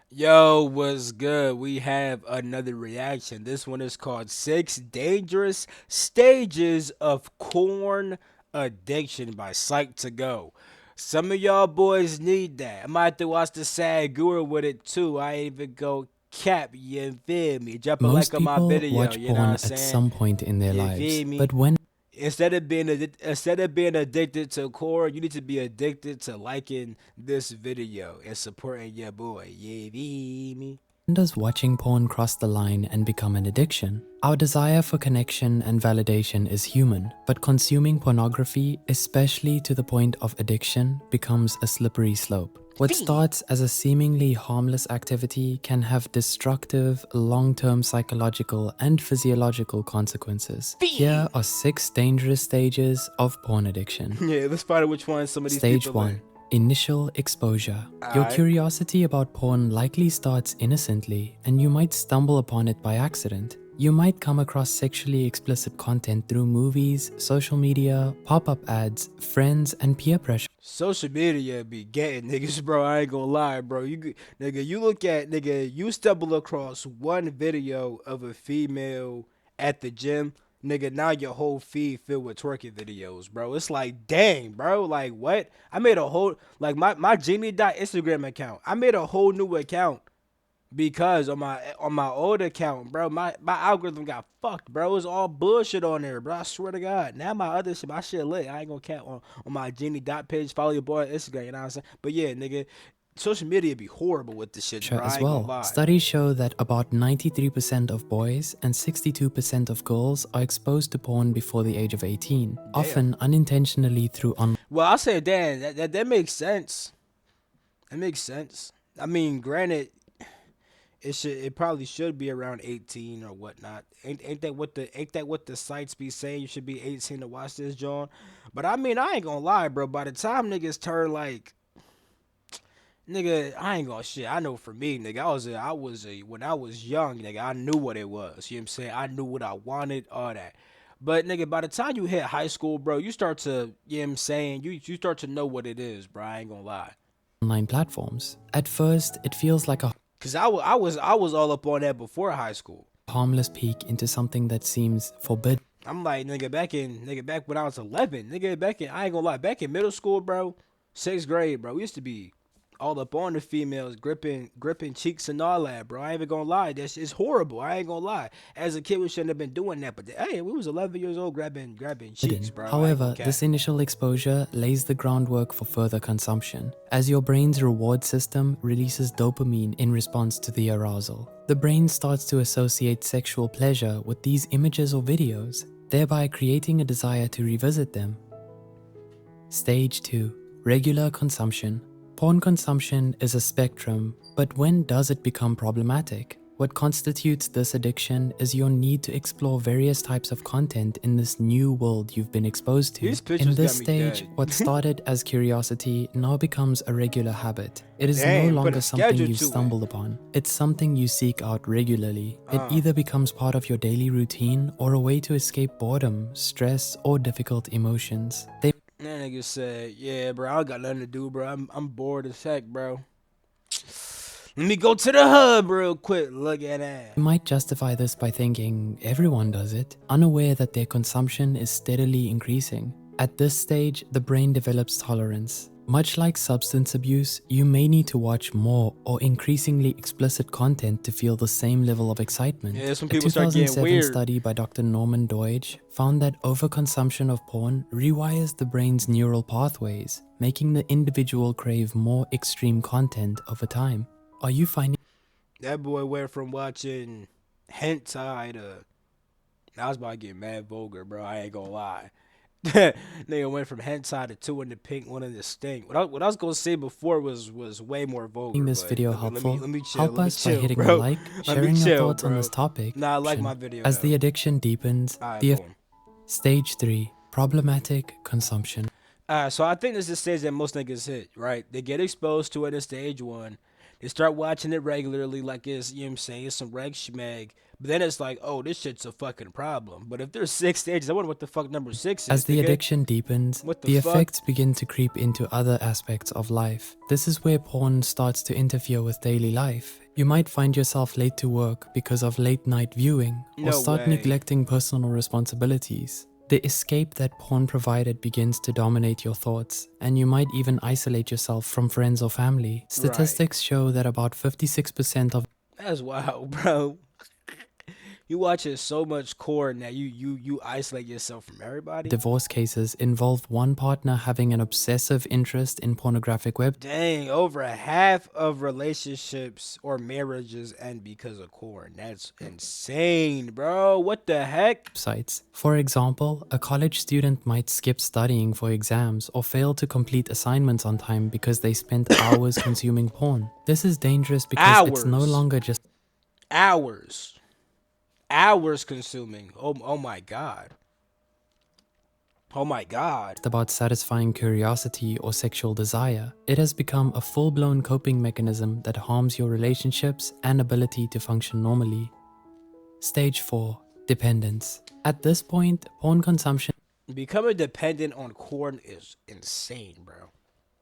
Yo, what's good? We have another reaction. This one is called Six Dangerous Stages of Corn Addiction by Psych to Go. Some of y'all boys need that. I might have to watch the sad guru with it too. I ain't even go cap, you feel me? Drop a Most like on my people video, watch you know what I'm porn at saying? some point in their You lives, feel me? but when Instead of being addicted to core, you need to be addicted to liking this video and supporting your boy. You feel me? does watching porn cross the line and become an addiction? Our desire for connection and validation is human, but consuming pornography, especially to the point of addiction, becomes a slippery slope. What Fiend. starts as a seemingly harmless activity can have destructive, long-term psychological and physiological consequences. Here Fiend. are 6 dangerous stages of porn addiction. Yeah, let's find out which one some of these Stage people in. 1. Initial exposure. Your Alright. curiosity about porn likely starts innocently, and you might stumble upon it by accident. You might come across sexually explicit content through movies, social media, pop-up ads, friends, and peer pressure. Social media be getting niggas, bro. I ain't gonna lie, bro. Nigga, you look at nigga, you stumble across one video of a female at the gym, nigga. Now your whole feed filled with twerking videos, bro. It's like, dang, bro. Like what? I made a whole like my Genie dot Instagram account. I made a whole new account because on my old account, bro, my algorithm got fucked, bro. It was all bullshit on there, bro. I swear to God. Now my other shit, my shit lit. I ain't gonna cap on my Genie dot page. Follow your boy on Instagram, you know what I'm saying? But yeah, nigga, social media be horrible with this shit, bro. I As ain't gonna well. lie. Studies show that about 93% of boys and 62% of girls are exposed to porn before the age of 18, Damn. often unintentionally through online Well, I say, damn, that makes sense. That makes sense. I mean, granted, it probably should be around 18 or whatnot. Ain't that what the sites be saying? You should be 18 to watch this, John. But I mean, I ain't gonna lie, bro. By the time niggas turn like, nigga, I ain't gonna shit. I know for me, nigga, when I was young, nigga, I knew what it was. You know what I'm saying? I knew what I wanted, all that. But nigga, by the time you hit high school, bro, you start to, you know what I'm saying? You start to know what it is, bro. I ain't gonna lie. platforms. At first, it feels like a Cause I was all up on that before high school. harmless peek into something that seems forbidden. I'm like, nigga, back when I was 11, nigga, I ain't gonna lie, back in middle school, bro, sixth grade, bro, we used to be all up on the females, gripping cheeks and all that, bro. I ain't even gonna lie, that shit's horrible. I ain't gonna lie. As a kid, we shouldn't have been doing that, but hey, we was 11 years old, grabbing cheeks, bro. I ain't gonna However, cap. this initial exposure lays the groundwork for further consumption, as your brain's reward system releases dopamine in response to the arousal. The brain starts to associate sexual pleasure with these images or videos, thereby creating a desire to revisit them. Stage 2. Regular consumption. Porn consumption is a spectrum, but when does it become problematic? What constitutes this addiction is your need to explore various types of content in this new world you've been exposed to. These In pictures this got me stage, dead. what started as curiosity now becomes a regular habit. It is no Damn, put a longer something schedule you've to it. stumbled upon. It's something you seek out regularly. It Uh, either becomes part of your daily routine or a way to escape boredom, stress, or difficult emotions. that nigga said, yeah, bro, I don't got nothing to do, bro. I'm bored as heck, bro. Let me go to the hub real quick. Look at that. They might justify this by thinking everyone does it, unaware that their consumption is steadily increasing. At this stage, the brain develops tolerance. Much like substance abuse, you may need to watch more or increasingly explicit content to feel the same level of excitement. Yeah, some A people start getting 2007 weird. study by Dr. Norman Doidge found that overconsumption of porn rewires the brain's neural pathways, making the individual crave more extreme content over time. Are you finding That boy went from watching hentai to. I was about to get mad vulgar, bro. I ain't gonna lie. Nigga went from hentai to two in the pink, one in the stink. What I was gonna say before was way more vulgar, this but video let me helpful? let me chill, Help let me us by chill, hitting a bro. like, Let me sharing your chill, thoughts on this bro. topic. Nah, I like my video As though. the addiction deepens, All right, the boom. stage 3, problematic consumption. So I think this is the stage that most niggas hit, right? They get exposed to it in stage one. They start watching it regularly, like it's, you know what I'm saying, it's some reg schmeg. But then it's like, oh, this shit's a fucking problem. But if there's 6 stages, I wonder what the fuck number 6 As is, the nigga. addiction deepens, What the the fuck? effects begin to creep into other aspects of life. This is where porn starts to interfere with daily life. You might find yourself late to work because of late night viewing, or No start way. neglecting personal responsibilities. The escape that porn provided begins to dominate your thoughts, and you might even isolate yourself from friends or family. Statistics show that about 56% of That's wild, bro. You watching so much corn that you isolate yourself from everybody. divorce cases involve one partner having an obsessive interest in pornographic Dang, over half of relationships or marriages end because of corn. That's insane, bro. What the heck? websites. For example, a college student might skip studying for exams or fail to complete assignments on time because they spent hours consuming porn. This is dangerous because it's no Hours. longer just Hours consuming. Oh my god. Oh my god. about satisfying curiosity or sexual desire. It has become a full-blown coping mechanism that harms your relationships and ability to function normally. Stage 4. Dependence. At this point, porn consumption Becoming dependent on corn is insane, bro.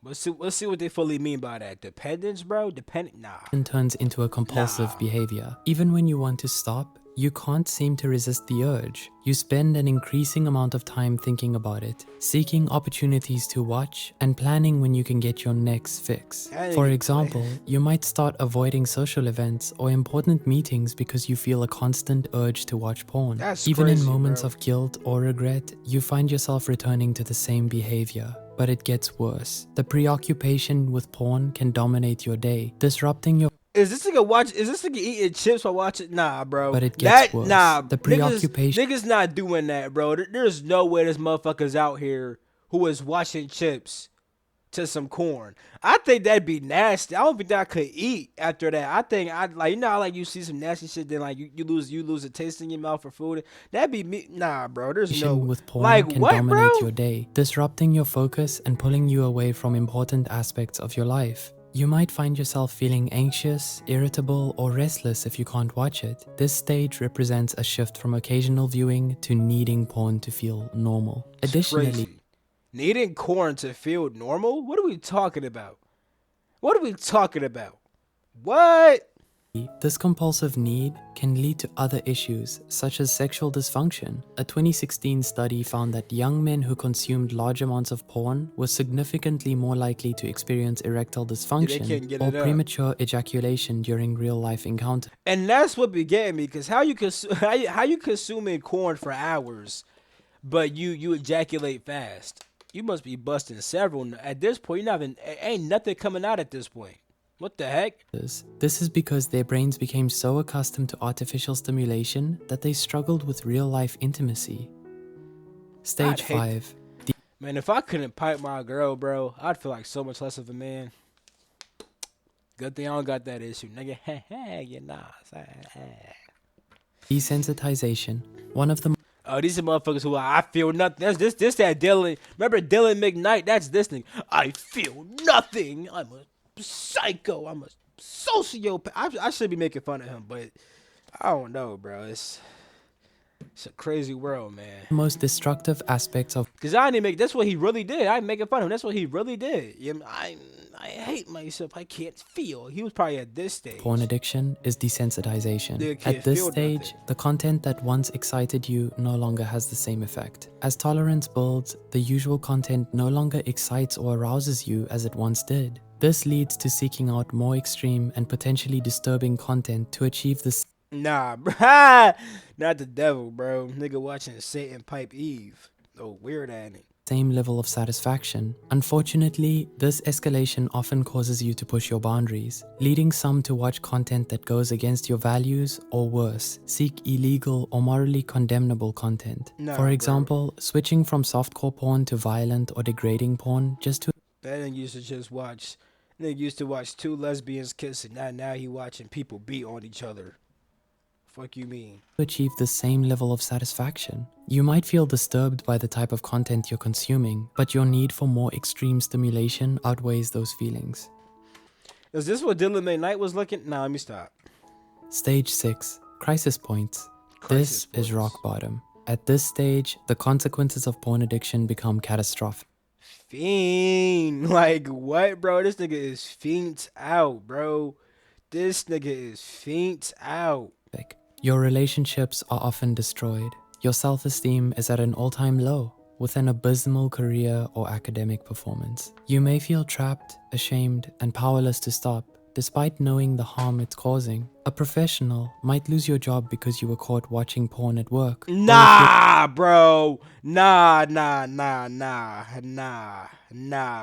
Let's see what they fully mean by that. Dependence, bro? Nah. turns into a compulsive Nah. behavior. Even when you want to stop, you can't seem to resist the urge. You spend an increasing amount of time thinking about it, seeking opportunities to watch, and planning when you can get your next fix. That For ain't example, you might start avoiding social events or important meetings because you feel a constant urge to watch porn. That's Even crazy, in moments bro. of guilt or regret, you find yourself returning to the same behavior. But it gets worse. The preoccupation with porn can dominate your day, disrupting your Is this nigga eating chips while watching? Nah, bro. But it gets that, worse. Nah, The preoccupation- Niggas not doing that, bro. There's no way this motherfucker's out here who is watching chips to some corn. I think that'd be nasty. I don't think that I could eat after that. I think I'd like, you know how like you see some nasty shit, then like you lose a taste in your mouth for food. That'd be me. Nah, bro. There's no with porn like can what, dominate bro? your day, disrupting your focus and pulling you away from important aspects of your life. You might find yourself feeling anxious, irritable, or restless if you can't watch it. This stage represents a shift from occasional viewing to needing porn to feel normal. Additionally, Crazy. Needing corn to feel normal? What are we talking about? What are we talking about? What? this compulsive need can lead to other issues, such as sexual dysfunction. A 2016 study found that young men who consumed large amounts of porn were significantly more likely to experience erectile can't dysfunction get or it up. premature ejaculation during real-life encounters. And that's what be getting me, cause how you consuming corn for hours, but you ejaculate fast. You must be busting several. At this point, you're not even, ain't nothing coming out at this point. What the heck? This is because their brains became so accustomed to artificial stimulation that they struggled with real-life intimacy. Stage I'd hate 5. Man, if I couldn't pipe my girl, bro, I'd feel like so much less of a man. Good thing I don't got that issue, nigga. You know. Desensitization. One of the Oh, these are motherfuckers who I feel nothing. That's this that Dylan. Remember Dylan McKnight? That's this thing. I feel nothing. I'm a psycho. I'm a sociopath. I should be making fun of him, but I don't know, bro. It's a crazy world, man. most destructive aspects of Cause I didn't make. That's what he really did. I ain't making fun of him. That's what he really did. You know, I hate myself. I can't feel. He was probably at this stage. porn addiction is desensitization. They can't At this feel stage, nothing. the content that once excited you no longer has the same effect. As tolerance builds, the usual content no longer excites or arouses you as it once did. This leads to seeking out more extreme and potentially disturbing content to achieve the Nah, bro. Not the devil, bro. Nigga watching Satan pipe Eve. Oh, weird at it. same level of satisfaction. Unfortunately, this escalation often causes you to push your boundaries, leading some to watch content that goes against your values, or worse, seek illegal or morally condemnable content. Nah, For bro. example, switching from softcore porn to violent or degrading porn just to That nigga used to just watch. Nigga used to watch two lesbians kissing. Now he watching people beat on each other. Fuck you mean? achieve the same level of satisfaction. You might feel disturbed by the type of content you're consuming, but your need for more extreme stimulation outweighs those feelings. Is this what Dylan McKnight was looking? Nah, let me stop. Stage 6. Crisis points. Crisis This is rock points. bottom. At this stage, the consequences of porn addiction become catastrophic. Fiend. Like, what, bro? This nigga is fiends out, bro. This nigga is fiends out. Your relationships are often destroyed. Your self-esteem is at an all-time low, with an abysmal career or academic performance. You may feel trapped, ashamed, and powerless to stop, despite knowing the harm it's causing. A professional might lose your job because you were caught watching porn at work. Nah, bro. Nah,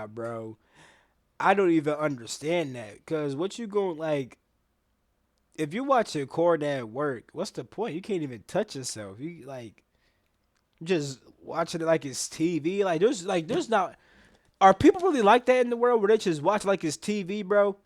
bro. I don't even understand that. Cause what you going like if you watch a cord at work, what's the point? You can't even touch yourself. You like just watching it like it's TV. There's not are people really like that in the world where they just watch like it's TV, bro?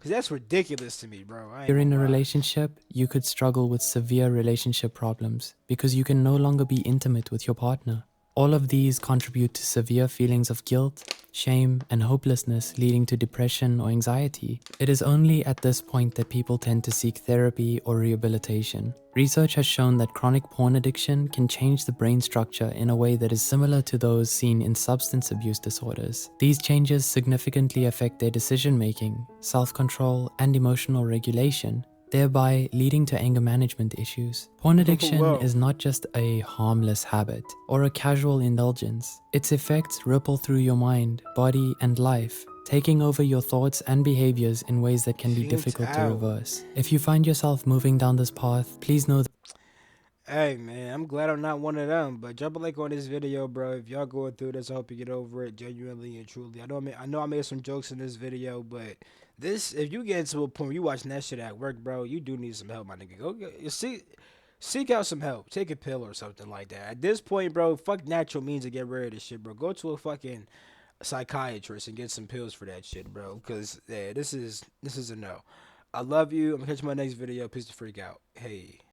Cause that's ridiculous to me, bro. I ain't You're in a gonna lie. relationship, you could struggle with severe relationship problems because you can no longer be intimate with your partner. All of these contribute to severe feelings of guilt, shame, and hopelessness, leading to depression or anxiety. It is only at this point that people tend to seek therapy or rehabilitation. Research has shown that chronic porn addiction can change the brain structure in a way that is similar to those seen in substance abuse disorders. These changes significantly affect their decision-making, self-control, and emotional regulation, thereby leading to anger management issues. Porn addiction Whoa. is not just a harmless habit or a casual indulgence. Its effects ripple through your mind, body, and life, taking over your thoughts and behaviors in ways that can be Fiends difficult to out. reverse. If you find yourself moving down this path, please know that Hey man, I'm glad I'm not one of them. But drop a like on this video, bro. If y'all going through this, I hope you get over it genuinely and truly. I know I made some jokes in this video, but this if you get to a point where you watching that shit at work, bro, you do need some help, my nigga. Seek out some help. Take a pill or something like that. At this point, bro, fuck natural means to get rid of this shit, bro. Go to a fucking psychiatrist and get some pills for that shit, bro. Cause yeah, this is a no. I love you. I'm gonna catch you in my next video. Peace the freak out. Hey.